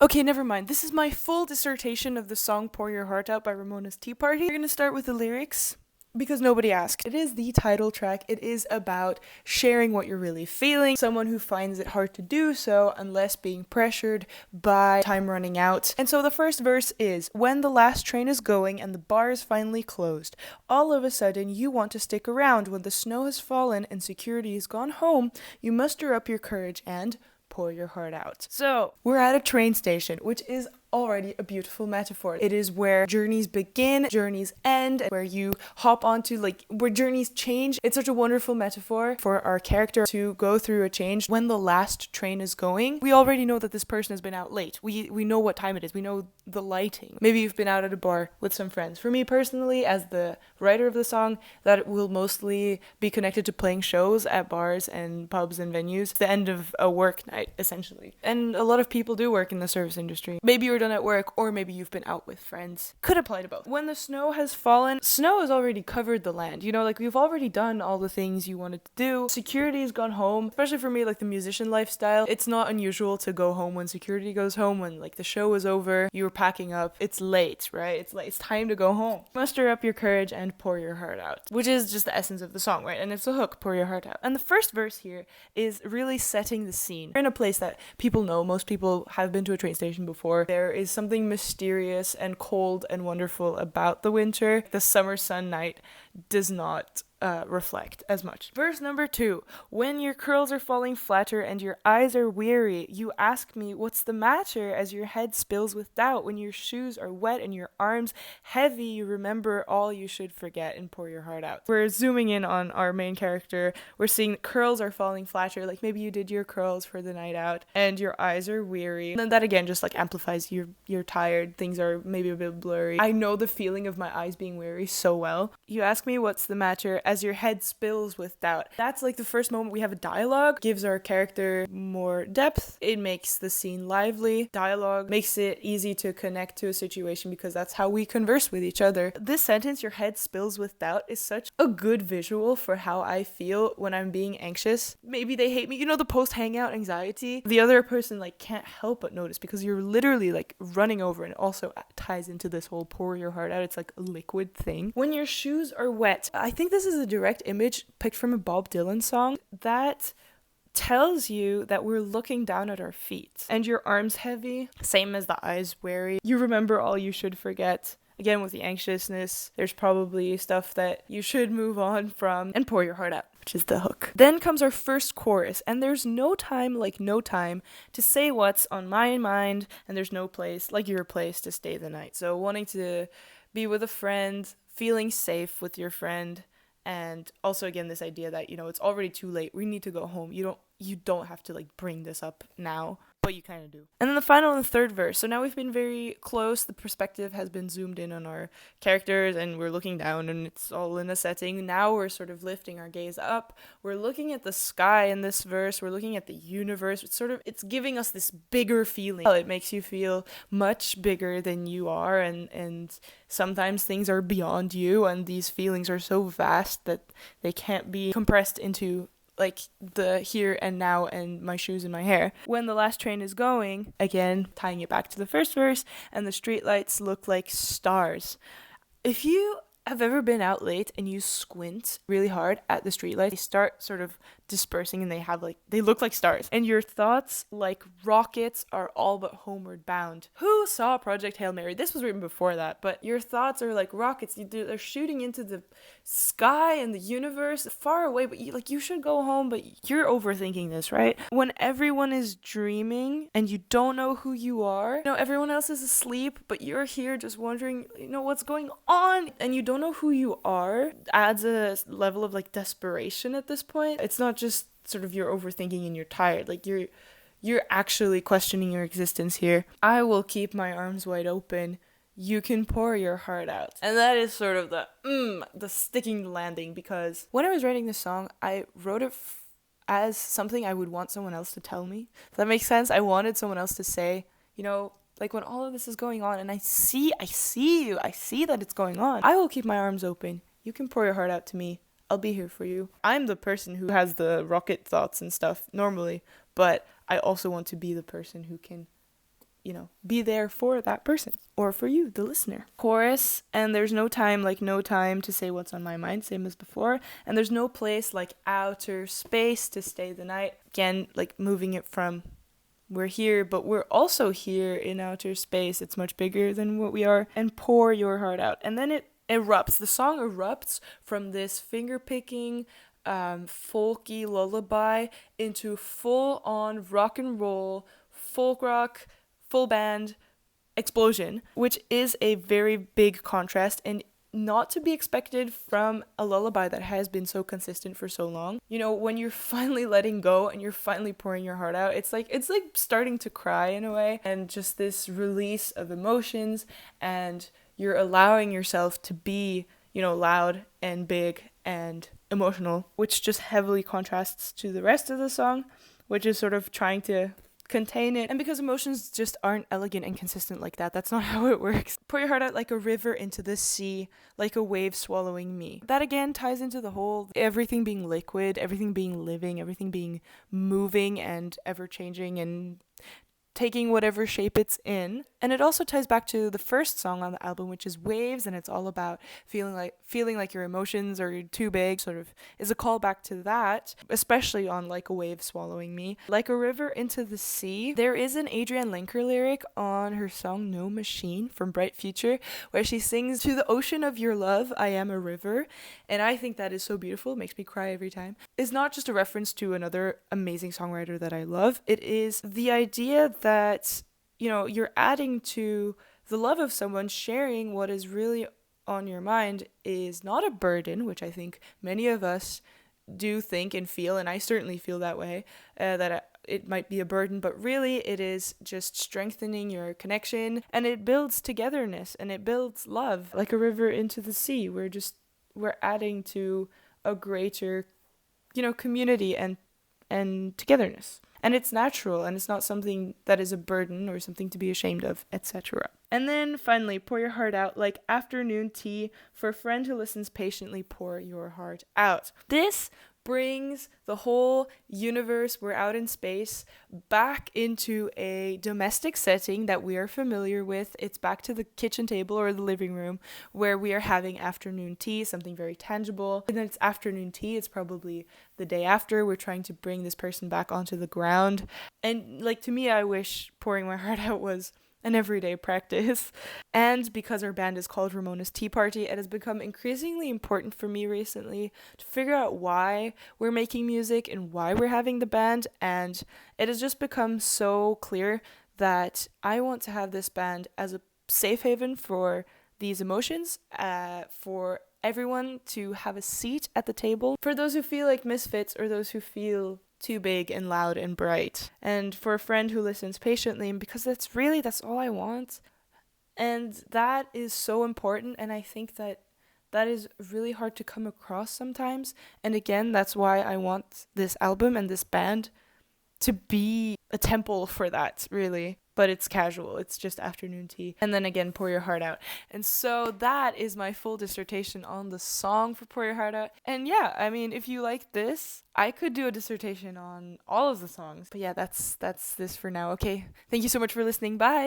Okay, never mind. This is my full dissertation of the song Pour Your Heart Out by Ramona's Tea Party. We're gonna start with the lyrics because nobody asked. It is the title track. It is about sharing what you're really feeling, someone who finds it hard to do so unless being pressured by time running out. And so the first verse is, when the last train is going and the bar is finally closed, all of a sudden you want to stick around. When the snow has fallen and security has gone home, you muster up your courage and pour your heart out. So, we're at a train station, which is already a beautiful metaphor. It is where journeys begin, journeys end, where you hop onto, where journeys change. It's such a wonderful metaphor for our character to go through a change. When the last train is going, we already know that this person has been out late. We know what time it is. We know the lighting. Maybe you've been out at a bar with some friends. For me personally, as the writer of the song, that will mostly be connected to playing shows at bars and pubs and venues. The end of a work night, essentially. And a lot of people do work in the service industry. Maybe you're done at work, or maybe you've been out with friends. Could apply to both. When the snow has fallen, snow has already covered the land. We've already done all the things you wanted to do. Security has gone home. Especially for me, the musician lifestyle, it's not unusual to go home when security goes home, when the show is over, you're packing up, it's late, right? It's late, it's time to go home. Muster up your courage and pour your heart out, which is just the essence of the song, right? And it's a hook, pour your heart out. And the first verse here is really setting the scene. We're in a place that people know, most people have been to a train station before. There is something mysterious and cold and wonderful about the winter. The summer sun night does not reflect as much. Verse number 2. When your curls are falling flatter and your eyes are weary, you ask me what's the matter as your head spills with doubt. When your shoes are wet and your arms heavy, you remember all you should forget and pour your heart out. We're zooming in on our main character. We're seeing curls are falling flatter, maybe you did your curls for the night out and your eyes are weary. And then that again just amplifies you're tired, things are maybe a bit blurry. I know the feeling of my eyes being weary so well. You ask me what's the matter as your head spills with doubt. That's the first moment we have a dialogue, gives our character more depth. It makes the scene lively. Dialogue makes it easy to connect to a situation because that's how we converse with each other. This sentence, your head spills with doubt, is such a good visual for how I feel when I'm being anxious. Maybe they hate me. The post-hangout anxiety. The other person can't help but notice because you're literally running over, and it also ties into this whole pour your heart out. It's a liquid thing. When your shoes are wet, I think this is a direct image picked from a Bob Dylan song that tells you that we're looking down at our feet. And your arms heavy, same as the eyes weary. You remember all you should forget. Again, with the anxiousness, there's probably stuff that you should move on from, and pour your heart out, which is the hook. Then comes our first chorus, and there's no time like no time to say what's on my mind, and there's no place like your place to stay the night. So wanting to be with a friend, feeling safe with your friend, and also again this idea that it's already too late, we need to go home. You don't have to bring this up now, but you kind of do. And then the final and the third verse. So now we've been very close. The perspective has been zoomed in on our characters and we're looking down and it's all in a setting. Now we're sort of lifting our gaze up. We're looking at the sky in this verse. We're looking at the universe. It's giving us this bigger feeling. It makes you feel much bigger than you are, and sometimes things are beyond you, and these feelings are so vast that they can't be compressed into the here and now and my shoes and my hair. When the last train is going, again, tying it back to the first verse, and the streetlights look like stars. If you have ever been out late and you squint really hard at the streetlights, they start sort of dispersing and they look like stars. And your thoughts, like rockets, are all but homeward bound. Who saw Project Hail Mary? This was written before that, but your thoughts are like rockets. They're shooting into the sky and the universe far away, but you should go home, but you're overthinking this, right? When everyone is dreaming and you don't know who you are, everyone else is asleep, but you're here just wondering, what's going on, and you don't know who you are, adds a level of desperation at this point. It's not just sort of you're overthinking and you're tired, you're actually questioning your existence here. I will keep my arms wide open. You can pour your heart out. And that is sort of the sticking landing, because when I was writing this song, I wrote it as something I would want someone else to tell me. If that makes sense. I wanted someone else to say, when all of this is going on and I see you, I see that it's going on, I will keep my arms open. You can pour your heart out to me. I'll be here for you. I'm the person who has the rocket thoughts and stuff normally, but I also want to be the person who can be there for that person or for you, the listener. Chorus, and there's no time, like no time to say what's on my mind, same as before. And there's no place like outer space to stay the night. Again, like moving it from we're here, but we're also here in outer space. It's much bigger than what we are. And pour your heart out. And then it erupts. The song erupts from this finger-picking, folky lullaby into full-on rock and roll, folk rock, full band explosion, which is a very big contrast and not to be expected from a lullaby that has been so consistent for so long. When you're finally letting go and you're finally pouring your heart out, it's like starting to cry in a way, and just this release of emotions, and you're allowing yourself to be, loud and big and emotional, which just heavily contrasts to the rest of the song, which is sort of trying to contain it. And because emotions just aren't elegant and consistent like that, that's not how it works. Pour your heart out like a river into the sea, like a wave swallowing me. That again ties into the whole everything being liquid, everything being living, everything being moving and ever changing and taking whatever shape it's in. And it also ties back to the first song on the album, which is Waves, and it's all about feeling like your emotions are too big, sort of is a callback to that, especially on Like a Wave Swallowing Me. Like a River into the Sea, there is an Adrienne Lenker lyric on her song No Machine from Bright Future, where she sings, "To the ocean of your love, I am a river," and I think that is so beautiful. It makes me cry every time. It's not just a reference to another amazing songwriter that I love. It is the idea that you're adding to the love of someone. Sharing what is really on your mind is not a burden, which I think many of us do think and feel, and I certainly feel that way, that it might be a burden, but really it is just strengthening your connection, and it builds togetherness, and it builds love. Like a river into the sea, we're adding to a greater, community and togetherness. And it's natural, and it's not something that is a burden or something to be ashamed of, etc. And then finally, pour your heart out like afternoon tea. For a friend who listens patiently, pour your heart out. This brings the whole universe, we're out in space, back into a domestic setting that we are familiar with. It's back to the kitchen table or the living room where we are having afternoon tea, something very tangible. And then it's afternoon tea, it's probably the day after. We're trying to bring this person back onto the ground. And to me, I wish pouring my heart out was an everyday practice. And because our band is called Ramona's Tea Party, it has become increasingly important for me recently to figure out why we're making music and why we're having the band. And it has just become so clear that I want to have this band as a safe haven for these emotions, for everyone to have a seat at the table, for those who feel like misfits or those who feel too big and loud and bright, and for a friend who listens patiently, because that's all I want. And that is so important, and I think that is really hard to come across sometimes. And again, that's why I want this album and this band to be a temple for that, really. But it's casual, it's just afternoon tea. And then again, pour your heart out. And so that is my full dissertation on the song for Pour Your Heart Out. And yeah, I mean, if you like this, I could do a dissertation on all of the songs. But yeah, that's this for now. Okay, thank you so much for listening. Bye!